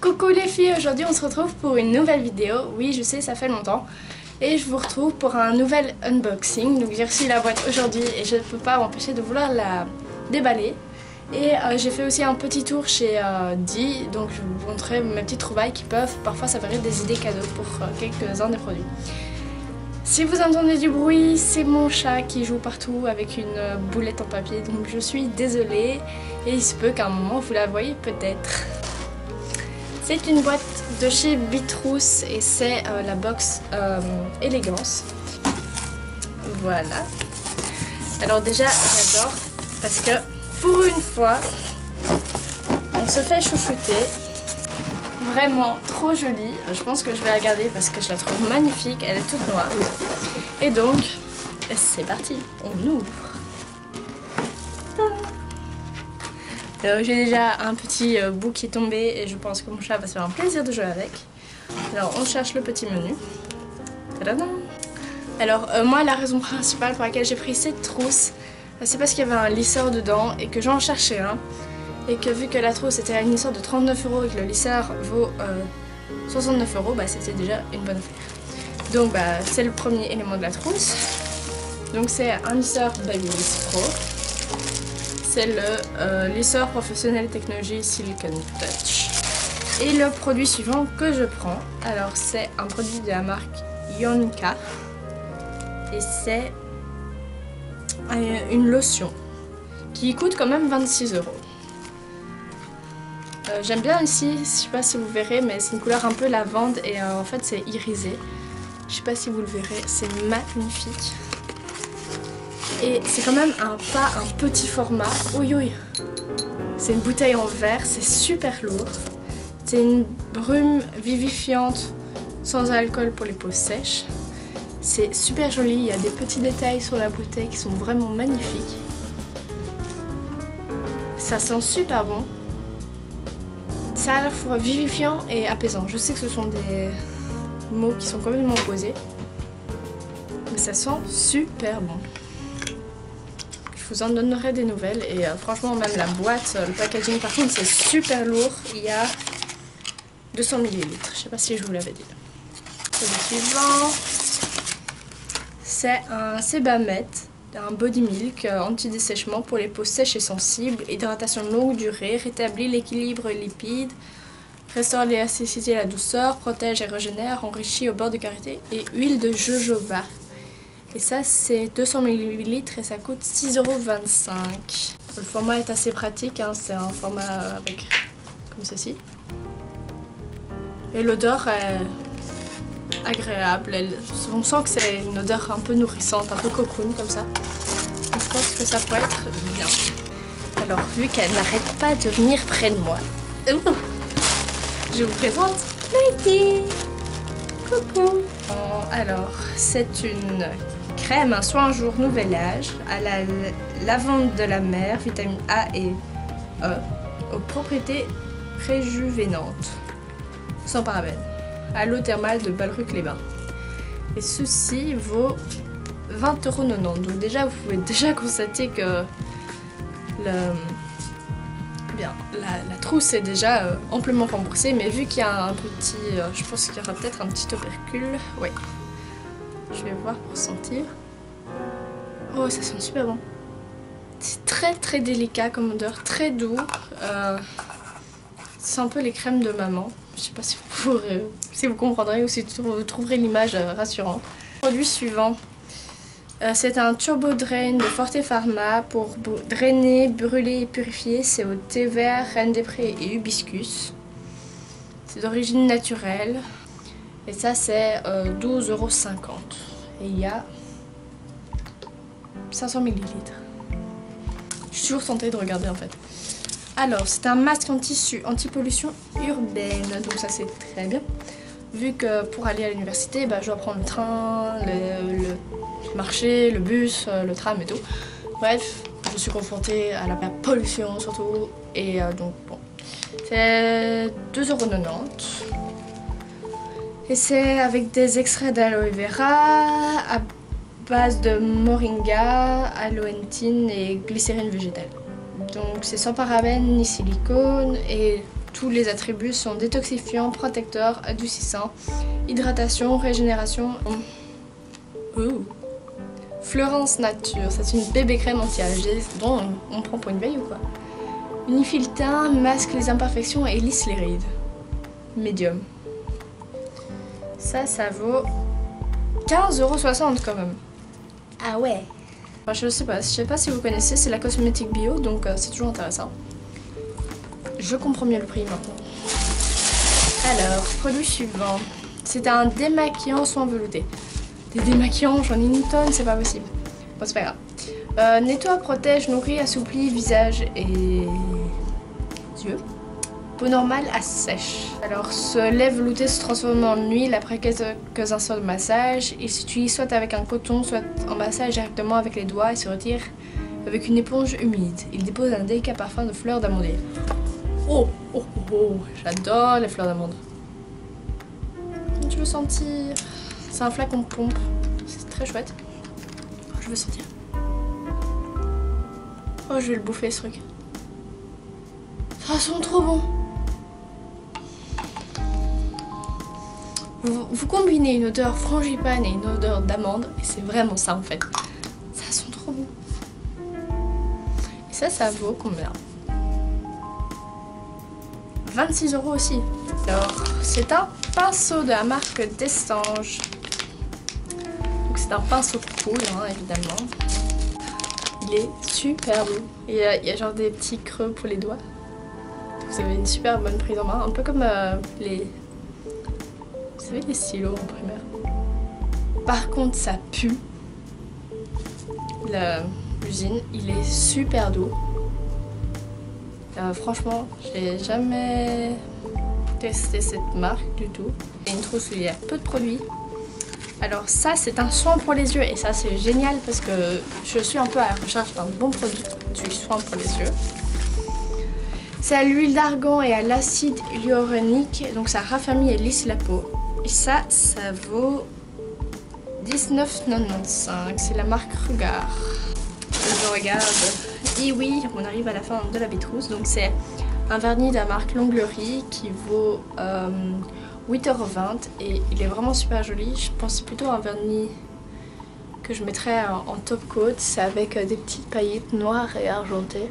Coucou les filles, aujourd'hui on se retrouve pour une nouvelle vidéo. Oui, je sais, ça fait longtemps. Et je vous retrouve pour un nouvel unboxing. Donc j'ai reçu la boîte aujourd'hui et je ne peux pas m'empêcher de vouloir la déballer. Et j'ai fait aussi un petit tour chez Di, donc je vous montrerai mes petites trouvailles qui peuvent parfois s'avérer des idées cadeaux pour quelques-uns des produits. Si vous entendez du bruit, c'est mon chat qui joue partout avec une boulette en papier, donc je suis désolée et il se peut qu'à un moment vous la voyez peut-être. C'est une boîte de chez Bitrous et c'est la box Élégance. Voilà. Alors déjà j'adore parce que pour une fois on se fait chouchouter. Vraiment trop jolie. Je pense que je vais la garder parce que je la trouve magnifique. Elle est toute noire. Et donc c'est parti, on ouvre. J'ai déjà un petit bout qui est tombé et je pense que mon chat va se faire un plaisir de jouer avec. Alors on cherche le petit menu. Tadam. Alors moi la raison principale pour laquelle j'ai pris cette trousse, c'est parce qu'il y avait un lisseur dedans et que j'en cherchais un. Et que vu que la trousse était à une lisseur de 39 € et que le lisseur vaut 69 €, bah c'était déjà une bonne affaire. Donc bah c'est le premier élément de la trousse. Donc c'est un lisseur Babyliss Pro. C'est le lisseur professionnel technologie Silicon Touch. Et le produit suivant que je prends, alors c'est un produit de la marque Yonka. Et c'est une lotion qui coûte quand même 26 €. J'aime bien ici, je sais pas si vous verrez, mais c'est une couleur un peu lavande et en fait c'est irisé. Je sais pas si vous le verrez, c'est magnifique. Et c'est quand même pas un petit format. Oui oui. C'est une bouteille en verre, c'est super lourd. C'est une brume vivifiante sans alcool pour les peaux sèches. C'est super joli, il y a des petits détails sur la bouteille qui sont vraiment magnifiques. Ça sent super bon. C'est à la fois vivifiant et apaisant. Je sais que ce sont des mots qui sont complètement opposés, mais ça sent super bon. Je vous en donnerai des nouvelles et franchement même la boîte, le packaging par contre c'est super lourd. Il y a 200 ml. Je sais pas si je vous l'avais dit. Le suivant, c'est un Sebamed, un body milk anti-dessèchement pour les peaux sèches et sensibles, hydratation de longue durée, rétablit l'équilibre lipide, restaure l'élasticité et la douceur, protège et régénère, enrichit au beurre de karité et huile de jojoba. Et ça c'est 200 ml et ça coûte 6,25 €. Le format est assez pratique, hein, c'est un format avec comme ceci. Et l'odeur est agréable, on sent que c'est une odeur un peu nourrissante, un peu cocoon comme ça. Je pense que ça pourrait être bien. Alors vu qu'elle n'arrête pas de venir près de moi, je vous présente Lady. Coucou. Alors c'est une crème, un soin jour nouvel âge à la lavande de la mer, vitamine A et E, aux propriétés réjuvénantes, sans parabènes, à l'eau thermale de Balruc-les-Bains. Et ceci vaut 20,90 €. Donc déjà vous pouvez déjà constater que la trousse est déjà amplement remboursée, mais vu qu'il y a un petit, je pense qu'il y aura peut-être un petit opercule. Oui, je vais voir pour sentir. Oh, ça sent super bon. C'est très très délicat comme odeur, très doux. C'est un peu les crèmes de maman. Je sais pas si vous comprendrez ou si vous trouverez l'image rassurante. Produit suivant. C'est un Turbo Drain de Forte Pharma pour drainer, brûler et purifier. C'est au thé vert, reine des prés et hibiscus. C'est d'origine naturelle. Et ça c'est 12,50 €. Et il y a 500 ml. Je suis toujours tentée de regarder en fait. Alors c'est un masque en tissu anti-pollution urbaine. Donc ça c'est très bien. Vu que pour aller à l'université, bah, je dois prendre le train, le marché, le bus, le tram et tout. Bref, je suis confrontée à la pollution surtout. Et donc bon, c'est 2,90 €. Et c'est avec des extraits d'aloe vera à base de moringa, aloentine et glycérine végétale. Donc c'est sans parabènes ni silicone et tous les attributs sont détoxifiants, protecteurs, adoucissants, hydratation, régénération. Fleurance Nature, c'est une bébé crème anti-âgée dont on prend pour une veille ou quoi. Unifie le teint, masque les imperfections et lisse les rides. Médium. Ça vaut 15,60 € quand même. Ah ouais. Enfin, je sais pas si vous connaissez, c'est la cosmétique bio, donc c'est toujours intéressant. Je comprends mieux le prix maintenant. Alors, produit suivant. C'est un démaquillant soin velouté. Des démaquillants, j'en ai une tonne, c'est pas possible. Bon, c'est pas grave. Nettoie, protège, nourrit, assouplit visage et yeux. Peau normale à sèche. Alors, ce lait velouté se transforme en huile après quelques instants de massage. Il s'utilise soit avec un coton, soit en massage directement avec les doigts et se retire avec une éponge humide. Il dépose un délicat parfum de fleurs d'amande. Oh, j'adore les fleurs d'amande. Je veux sentir. C'est un flacon de pompe. C'est très chouette. Je veux sentir. Oh, je vais le bouffer ce truc. Ça sent trop bon. Vous combinez une odeur frangipane et une odeur d'amande et c'est vraiment ça en fait. Ça sent trop bon. Et ça vaut combien? 26 € aussi. Alors, c'est un pinceau de la marque Destange. Donc c'est un pinceau cool, hein, évidemment. Il est super beau. Et il y a genre des petits creux pour les doigts. Donc vous avez une super bonne prise en main. Un peu comme les... Vous savez, les stylos en primaire. Par contre, ça pue. L'usine, il est super doux. Franchement, j'ai jamais testé cette marque du tout. C'est une trousse où il y a peu de produits. Alors ça, c'est un soin pour les yeux et ça, c'est génial parce que je suis un peu à la recherche d'un bon produit du soin pour les yeux. C'est à l'huile d'argan et à l'acide hyaluronique, donc ça raffermit et lisse la peau. Et ça vaut 19,95 €. C'est la marque Regard. Je regarde. Et oui, on arrive à la fin de la Bétrousse. Donc c'est un vernis de la marque Longlerie qui vaut 8,20 € et il est vraiment super joli. Je pense plutôt à un vernis que je mettrais en top coat. C'est avec des petites paillettes noires et argentées.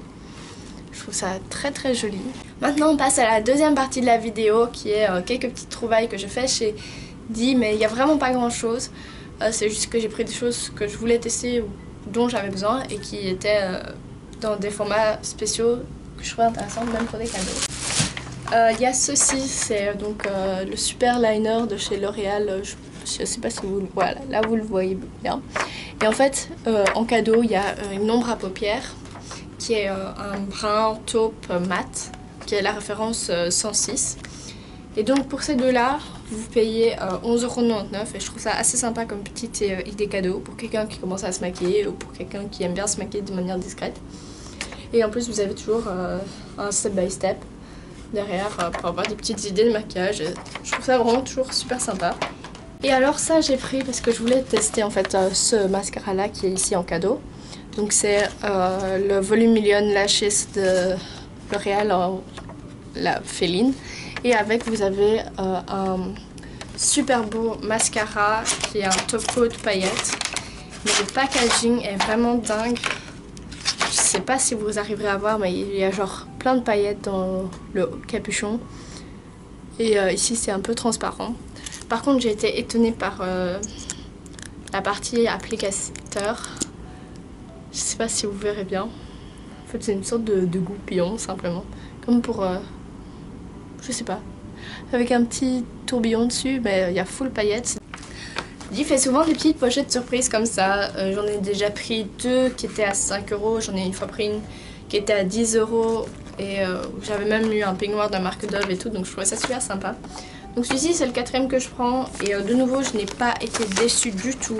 Je trouve ça très très joli. Maintenant on passe à la deuxième partie de la vidéo qui est quelques petites trouvailles que je fais chez Di, mais il n'y a vraiment pas grand chose. C'est juste que j'ai pris des choses que je voulais tester ou dont j'avais besoin et qui étaient dans des formats spéciaux que je trouvais intéressants, même pour des cadeaux. Il y a ceci, c'est donc le super liner de chez L'Oréal. Je sais pas si vous le voyez, là vous le voyez bien. Et en fait, en cadeau, il y a une ombre à paupières qui est un brun taupe mat, qui est la référence 106. Et donc pour ces deux-là, vous payez 11,99 € et je trouve ça assez sympa comme petite idée cadeau pour quelqu'un qui commence à se maquiller ou pour quelqu'un qui aime bien se maquiller de manière discrète. Et en plus vous avez toujours un step by step derrière pour avoir des petites idées de maquillage. Je trouve ça vraiment toujours super sympa. Et alors ça j'ai pris parce que je voulais tester en fait ce mascara là qui est ici en cadeau. Donc c'est le Voluminous Lashes de L'Oréal, la féline. Et avec vous avez un super beau mascara qui est un top coat paillettes. Mais le packaging est vraiment dingue. Je sais pas si vous arriverez à voir, mais il y a genre plein de paillettes dans le capuchon. Et ici c'est un peu transparent. Par contre j'ai été étonnée par la partie applicateur. Je sais pas si vous verrez bien. En fait c'est une sorte de goupillon simplement. Comme pour... je sais pas. Avec un petit tourbillon dessus, mais il y a full paillettes. Di fait souvent des petites pochettes surprises comme ça. J'en ai déjà pris deux qui étaient à 5 €. J'en ai une fois pris une qui était à 10 €. Et j'avais même eu un peignoir de la marque Dove et tout. Donc je trouvais ça super sympa. Donc celui-ci c'est le 4e que je prends. Et de nouveau je n'ai pas été déçue du tout.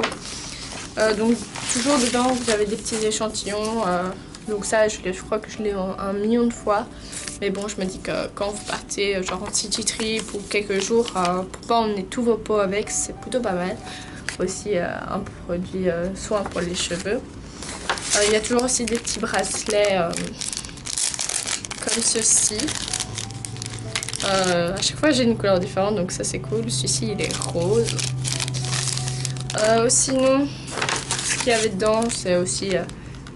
Donc toujours dedans vous avez des petits échantillons. Donc ça je crois que je l'ai un million de fois. Mais bon, je me dis que quand vous partez genre en city trip ou quelques jours, pour pas emmener tous vos pots avec, c'est plutôt pas mal. Aussi un produit soin pour les cheveux. Il y a toujours aussi des petits bracelets comme ceci. À chaque fois j'ai une couleur différente, donc ça c'est cool. Celui-ci il est rose. Sinon, ce qu'il y avait dedans, c'est aussi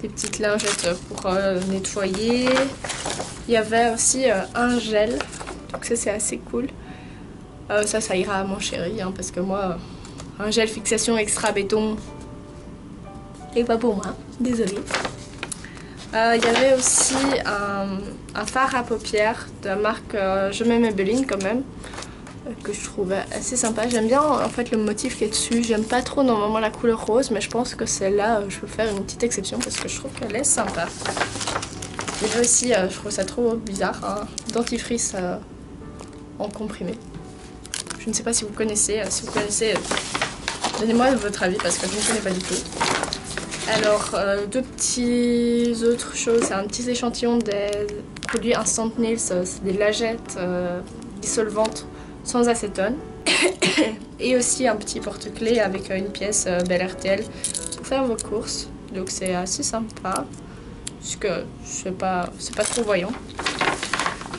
des petites lingettes pour nettoyer. Il y avait aussi un gel, donc ça c'est assez cool. Ça ira à mon chéri, hein, parce que moi, un gel fixation extra béton, et pas pour moi, désolée. Il y avait aussi un fard à paupières de la marque Je m'aime Maybelline quand même, que je trouvais assez sympa. J'aime bien en fait le motif qui est dessus. J'aime pas trop normalement la couleur rose, mais je pense que celle-là, je peux faire une petite exception parce que je trouve qu'elle est sympa. Il y avait aussi, je trouve ça trop bizarre, un dentifrice en comprimé. Je ne sais pas si vous connaissez. Si vous connaissez, donnez-moi votre avis parce que je ne connais pas du tout. Alors, deux petites autres choses. C'est un petit échantillon des produits Instant Nails. C'est des lingettes dissolvantes sans acétone. Et aussi un petit porte-clés avec une pièce Belle RTL pour faire vos courses. Donc c'est assez sympa. Parce que c'est pas trop voyant.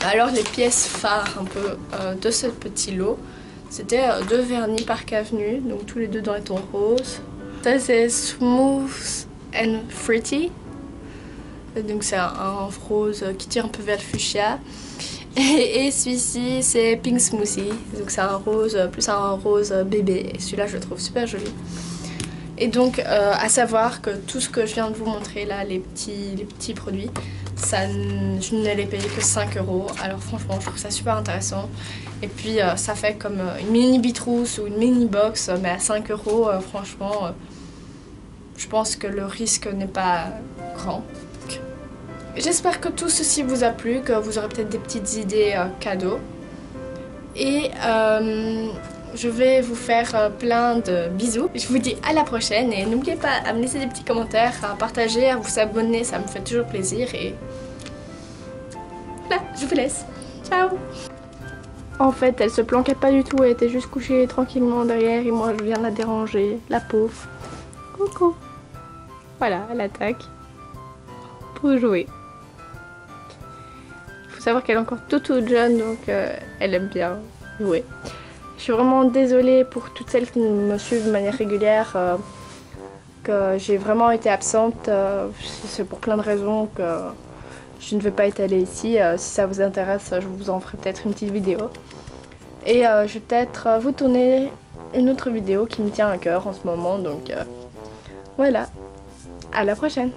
Alors les pièces phares un peu de ce petit lot. C'était deux vernis Park Avenue, donc tous les deux dans les tons roses. Ça c'est Smooth and Fruity, donc c'est un rose qui tire un peu vers le fuchsia. Et celui-ci c'est Pink Smoothie, donc c'est un rose, plus un rose bébé. Et celui-là je le trouve super joli. Et donc à savoir que tout ce que je viens de vous montrer là, les petits produits, ça, je ne les payé que 5 €. Alors franchement je trouve ça super intéressant. Et puis ça fait comme une mini bitrousse ou une mini box, mais à 5 €, franchement je pense que le risque n'est pas grand. J'espère que tout ceci vous a plu, que vous aurez peut-être des petites idées cadeaux. Et je vais vous faire plein de bisous. Je vous dis à la prochaine et n'oubliez pas à me laisser des petits commentaires, à partager, à vous abonner, ça me fait toujours plaisir. Et voilà, je vous laisse. Ciao! En fait, elle se planquait pas du tout, elle était juste couchée tranquillement derrière et moi je viens la déranger, la pauvre. Coucou! Voilà, elle attaque pour jouer. Il faut savoir qu'elle est encore toute jeune, donc elle aime bien jouer. Je suis vraiment désolée pour toutes celles qui me suivent de manière régulière, que j'ai vraiment été absente. C'est pour plein de raisons que je ne vais pas étaler ici. Si ça vous intéresse, je vous en ferai peut-être une petite vidéo. Et je vais peut-être vous tourner une autre vidéo qui me tient à cœur en ce moment. Donc voilà, à la prochaine!